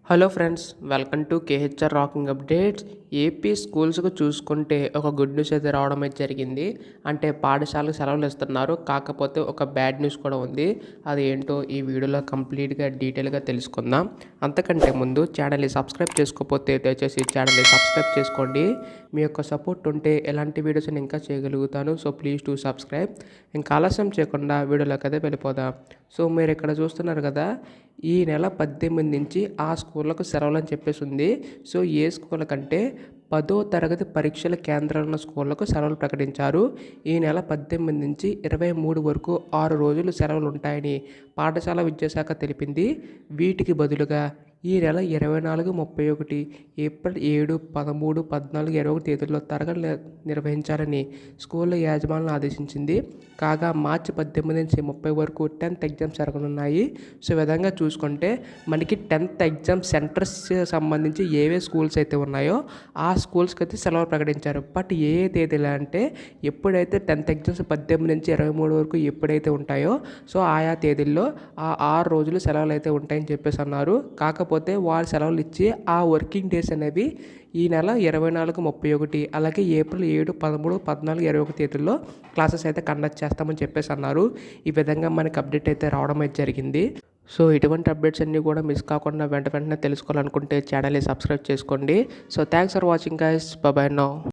Hello friends, welcome to KHR rocking updates. AP స్కూల్స్కు చూసుకుంటే ఒక గుడ్ న్యూస్ అయితే రావడం అయితే జరిగింది. అంటే పాఠశాలకు సెలవులు ఇస్తున్నారు. కాకపోతే ఒక బ్యాడ్ న్యూస్ కూడా ఉంది. అది ఏంటో ఈ వీడియోలో కంప్లీట్గా డీటెయిల్గా తెలుసుకుందాం. అంతకంటే ముందు ఛానల్ని సబ్స్క్రైబ్ చేసుకోకపోతే దయచేసి ఛానల్ని సబ్స్క్రైబ్ చేసుకోండి. మీ యొక్క సపోర్ట్ ఉంటే ఎలాంటి వీడియోస్ నేను ఇంకా చేయగలుగుతాను. So please to subscribe. ఇంకా ఆలస్యం చేయకుండా వీడియోలోకి అయితే వెళ్ళిపోదాం. సో మీరు ఇక్కడ చూస్తున్నారు కదా, ఈ నెల 18 నుంచి ఆ స్కూళ్ళకు సెలవులు అని చెప్పేసి ఉంది. సో ఏ స్కూళ్ళ కంటే 10వ తరగతి పరీక్షల కేంద్రాలు ఉన్న స్కూళ్ళకు సెలవులు ప్రకటించారు. ఈ నెల 18 నుంచి 23 వరకు 6 రోజులు సెలవులు ఉంటాయని పాఠశాల విద్యాశాఖ తెలిపింది. వీటికి బదులుగా ఈ నెల 24, 31, ఏప్రిల్ 7, 13, 14, 21 తేదీల్లో తరగతులు నిర్వహించాలని స్కూళ్ళ యాజమాన్యం ఆదేశించింది. కాగా మార్చి 18 నుంచి 30 వరకు 10th ఎగ్జామ్స్ జరగనున్నాయి. సో ఈ విధంగా చూసుకుంటే మనకి 10th ఎగ్జామ్ సెంటర్స్ సంబంధించి ఏవే స్కూల్స్ అయితే ఉన్నాయో ఆ స్కూల్స్కి అయితే సెలవులు ప్రకటించారు. బట్ ఏ తేదీలు అంటే ఎప్పుడైతే 10th ఎగ్జామ్స్ 18 నుంచి 23 వరకు ఎప్పుడైతే ఉంటాయో సో ఆయా తేదీల్లో ఆ 6 రోజులు సెలవులు అయితే ఉంటాయని చెప్పేసి అన్నారు. కాకపోతే వాళ్ళు సెలవులు ఇచ్చి ఆ వర్కింగ్ డేస్ అనేవి ఈ నెల 24, 31 అలాగే ఏప్రిల్ 7, 13, 14, 21 తేదీల్లో క్లాసెస్ అయితే కండక్ట్ చేస్తామని చెప్పేసి అన్నారు. ఈ విధంగా మనకి అప్డేట్ అయితే రావడం అయితే జరిగింది. సో ఇటువంటి అప్డేట్స్ అన్నీ కూడా మిస్ కాకుండా వెంటనే తెలుసుకోవాలనుకుంటే ఛానల్ని సబ్స్క్రైబ్ చేసుకోండి. So thanks for watching guys. By by now.